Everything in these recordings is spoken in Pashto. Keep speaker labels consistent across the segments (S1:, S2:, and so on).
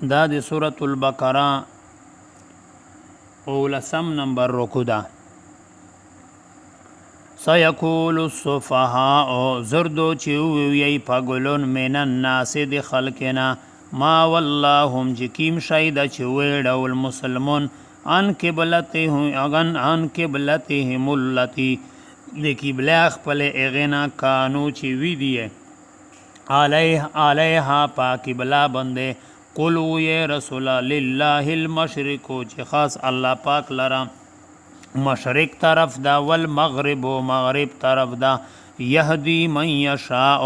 S1: دا د سورة البقره اولسم نمبر رکو ده. سیقول السفهاء زردو چې وی پګلون من الناس د خلقنا ما واللهم جکیم شید چې ویډول مسلمون ان قبلتهم التي لقبله خپل اغنا کانو چې وی دی علیها پاکبلا بنده قلو یا رسول لله المشرق چې خاص الله پاک لرا مشرق طرف دا والمغرب و مغرب طرف دا یهدی من یشاء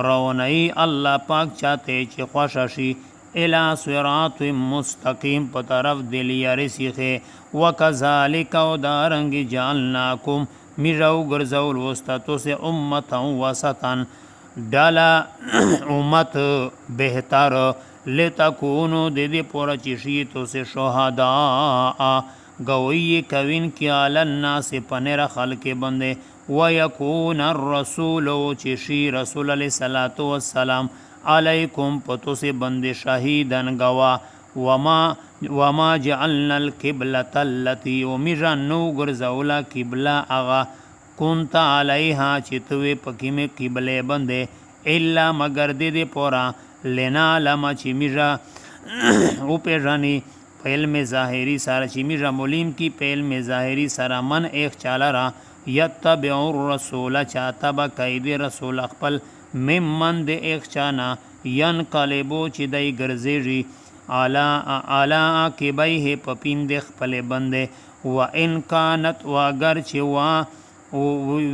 S1: رونئی الله پاک چاہتے چې خوش شي الى صراط مستقیم په طرف دلیاری سیخه وکذالک او دارنګ جعلناکم میراو ګرځول وستاتو سے امتا وسطا ډالا امت بهتر لتكونو د دې پوره چې شي تو سے شهدا گوئی کوین کی علی الناس پنیر خلق بنده ویکون الرسول چې شي رسول علیہ الصلوۃ والسلام علیکم پتو سے بنده شهیدن گوا وما جعلنا القبلة التي ومجنو ګرځولا قبله اغا كنت علیها چې توی پکې مې قبله بنده الا مگر دې پورا لینا لما چې میرا او پیژنی په علم ظاهری سره چې میرا مولیم کی په علم ظاهری سره من ایک چاله را یتبع الرسول چاته با قید رسول خپل ممن د ایک چانا ینقلبو چې دای ګرځېږي اعلی عقبیه په پیند خپل بنده و ان کانت واگر چې وا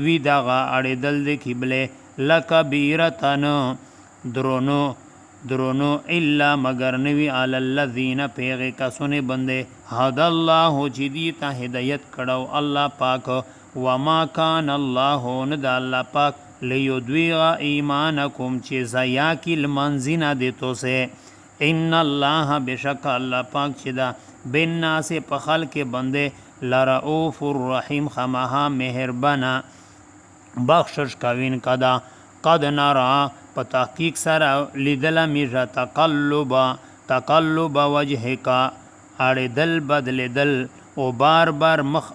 S1: وی دغه اړېدل د قبله لکبیرتن درونو الا مگر نوی علی الذین پیغه کسونه بنده هد الله چې دی ته هدایت کړو الله پاک وما کان الله ند الله پاک لیدویغا ایمانکم چې زیا کل منزینا دیتو سے ان الله بشک الله پاک چې دا بالناس په خلق بنده لرؤوف الرحیم خمها مهربانا بخشش کوین کدا قد نرا په تحقیق سره لیدل میرا تقلب وجهک اړېدل بدلیدل او بار مخ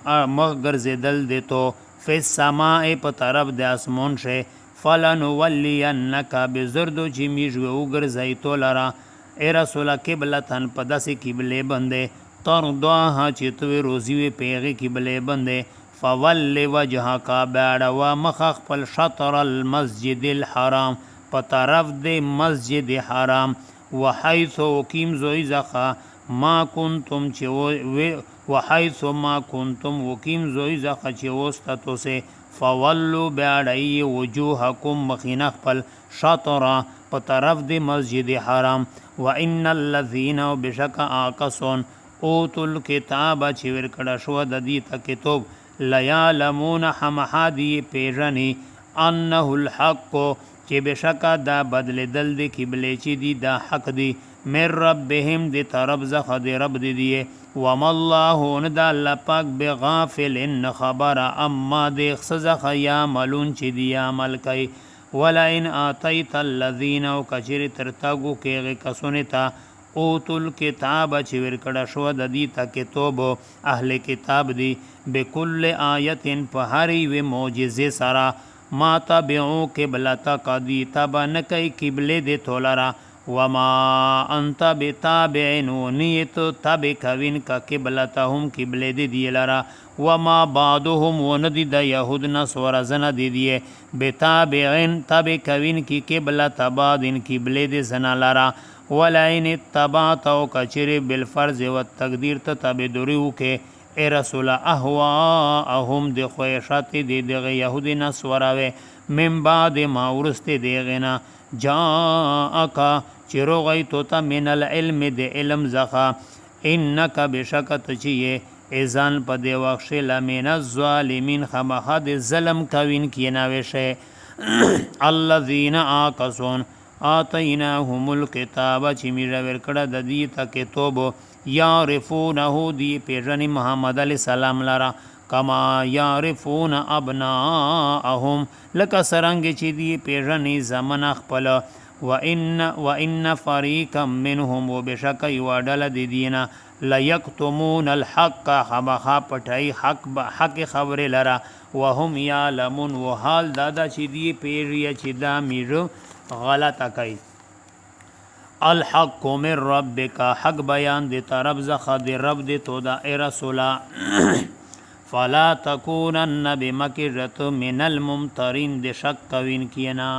S1: ګرځېدل دیتو فی السماء په طرف د اسمون شه فلنولینک بزردو چې میږو وګرځي تو لرا ای رسول قبلتن په داسې قبله بنده ترضاها چې تو روزي وی پیغه قبله بنده فول وجهک باړوا مخ خپل شطر المسجد الحرام په طرف د مسجد حرام وحيث وقيم زوی زخه ما کنتم چې وحيث ما کنتم وقيم زوی زخه چې وستاتو سے فولوا باړی وجوهکم مخینه خپل شطر په طرف د مسجد حرام وان الذين بشک آکسون اوتل کتاب چې ورکړه شو د دې ته کتاب لیعلمون حمحادی پیژنی انه الحق چې بشکا دا بدلیدل د قبله چې دی دا حق دی مر ربهم د طرف زخه د رب دی وما الله ند الله پاک بغافل ان خبر اما د خزخه یعملون چې دی عمل کوي ولا ان اعطیت الذين کجر ترتاغو کې کسونه تا اوتل کتاب چې ورکړه شو د دې ته کتاب اهل کتاب دی بكل آیت په هری و معجزه سرا ما تبعو قبلتا قدی تبا نکی قبله دی تولرا وما انت بتابعن ونیت تبع کوین کا قبلتهم قبله دی لرا وما بعضهم وندی د یهود نصر زنه دی بتابعن تبع کوین کی قبلت بعضن قبله دی زنا لرا ولئن اتبعت او کچری بالفرض والتقدیر تتبع دریو کې ای رسول اهواهم د خویشات دی دغه یهودی نسوراوه من بعد ما ورسته دیغنا جاءک چروغی توتا من العلم د علم زخا انک بشکت چیه اذان په دی وخت لمن الظالمین خمخه د ظلم کوین کیناوه شه الذين آکسون آتیناهم الکتاب چې میرا ورکړه د دې ته کتاب یعرفونه دی پیژنی محمد علیہ السلام لرا کما یعرفون ابناءهم لکه سرنګ چې دی پیژنی زمن خپل وان فریقا منهم وبشک یوډل د دینه لیکتمون الحق خبخا پټای حق خبر لرا وهم یعلمون وحال دادا چې دی پیری چې دا میرو غلطه کوي الحق من ربک حق بیان دی طرف زخه دی رب دی تو دا ای رسولا فلا تکونن بمکرت من الممترین دی شک کوین کینا